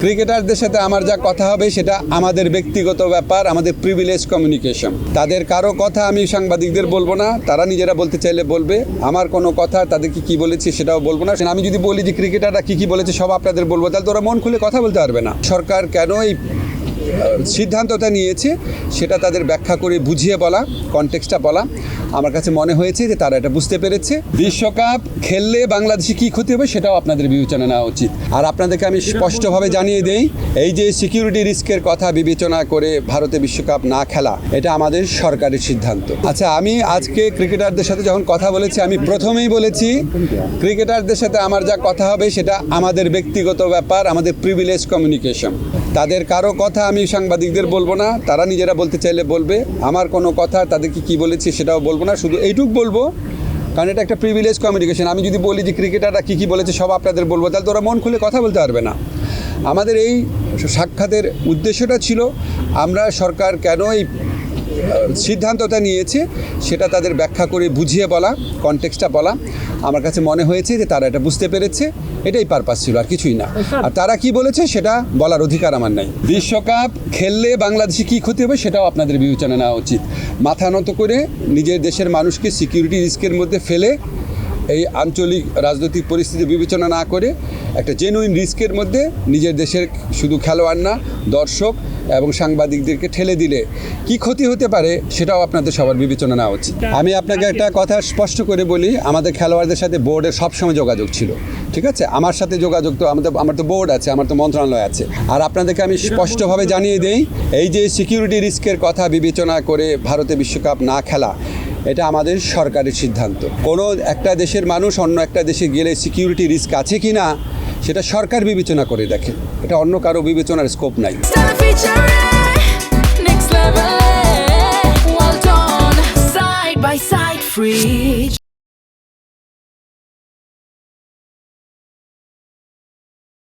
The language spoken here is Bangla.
ক্রিকেটারদের সাথে আমার যা কথা হবে সেটা আমাদের ব্যক্তিগত ব্যাপার, আমাদের প্রিভিলেজ কমিউনিকেশন। তাদের কারো কথা আমি সাংবাদিকদের বলবো না, তারা নিজেরা বলতে চাইলে বলবে। আমার কোনো কথা তাদেরকে কি বলেছি সেটাও বলবো না। আমি যদি বলি যে ক্রিকেটাররা কি বলেছে সব আপনাদের বলবো, তাহলে তো ওরা মন খুলে কথা বলতে পারবে না। সরকার কেন এই সিদ্ধান্তটা নিয়েছে সেটা তাদের ব্যাখ্যা করে বুঝিয়ে বলা, কনটেক্সটটা বলা। আমার কাছে মনে হয়েছে যে তারা এটা বুঝতে পেরেছে। বিশ্বকাপ খেললে বাংলাদেশে কী ক্ষতি হবে সেটাও আপনাদের বিবেচনা নেওয়া উচিত। আর আপনাদেরকে আমি স্পষ্টভাবে জানিয়ে দেই, এই যে সিকিউরিটি রিস্কের কথা বিবেচনা করে ভারতে বিশ্বকাপ না খেলা, এটা আমাদের সরকারের সিদ্ধান্ত। আচ্ছা, আমি আজকে ক্রিকেটারদের সাথে যখন কথা বলেছি, আমি প্রথমেই বলেছি ক্রিকেটারদের সাথে আমার যা কথা হবে সেটা আমাদের ব্যক্তিগত ব্যাপার, আমাদের প্রিভিলেজ কমিউনিকেশন। তাদের কারো কথা আমি সাংবাদিকদের বলবো না, তারা নিজেরা বলতে চাইলে বলবে। আমার কোনো কথা তাদেরকে কি বলেছি সেটাও বলবো না, শুধু এইটুকু বলবো, কারণ এটা একটা প্রিভিলেজ কমিউনিকেশন। আমি যদি বলি যে ক্রিকেটাররা কী বলেছে সব আপনাদের বলবো, তাহলে তো ওরা মন খুলে কথা বলতে পারবে না। আমাদের এই সাক্ষাতের উদ্দেশ্যটা ছিল আমরা সরকার কেন এই সিদ্ধান্তটা নিয়েছে সেটা তাদের ব্যাখ্যা করে বুঝিয়ে বলা, কনটেক্সটটা বলা। আমার কাছে মনে হয়েছে যে তারা এটা বুঝতে পেরেছে, এটাই পারপাস ছিল, আর কিছুই না। আর তারা কি বলেছে সেটা বলার অধিকার আমার নাই। বিশ্বকাপ খেললে বাংলাদেশে কী ক্ষতি হবে সেটাও আপনাদের বিবেচনা নেওয়া উচিত। মাথা নত করে নিজের দেশের মানুষকে সিকিউরিটি রিস্কের মধ্যে ফেলে এই আঞ্চলিক রাজনৈতিক পরিস্থিতি বিবেচনা না করে একটা জেনুইন রিস্কের মধ্যে নিজের দেশের শুধু খেলোয়াড় না, দর্শক এবং সাংবাদিকদেরকে ঠেলে দিলে কি ক্ষতি হতে পারে সেটাও আপনাদের সবার বিবেচনা নেওয়া উচিত। আমি আপনাকে একটা কথা স্পষ্ট করে বলি, আমাদের খেলোয়াড়দের সাথে বোর্ডের সবসময় যোগাযোগ ছিল, ঠিক আছে? আমার সাথে যোগাযোগ তো আমার তো বোর্ড আছে, আমার তো মন্ত্রণালয় আছে। আর আপনাদেরকে আমি স্পষ্টভাবে জানিয়ে দেই, এই যে সিকিউরিটি রিস্কের কথা বিবেচনা করে ভারতে বিশ্বকাপ না খেলা, এটা আমাদের সরকারের সিদ্ধান্ত। কোনো একটা দেশের মানুষ অন্য একটা দেশে গেলে সিকিউরিটি রিস্ক আছে কি না সেটা সরকার বিবেচনা করে দেখে, এটা অন্য কারো বিবেচনার স্কোপ নাই। Well done, side by side, free.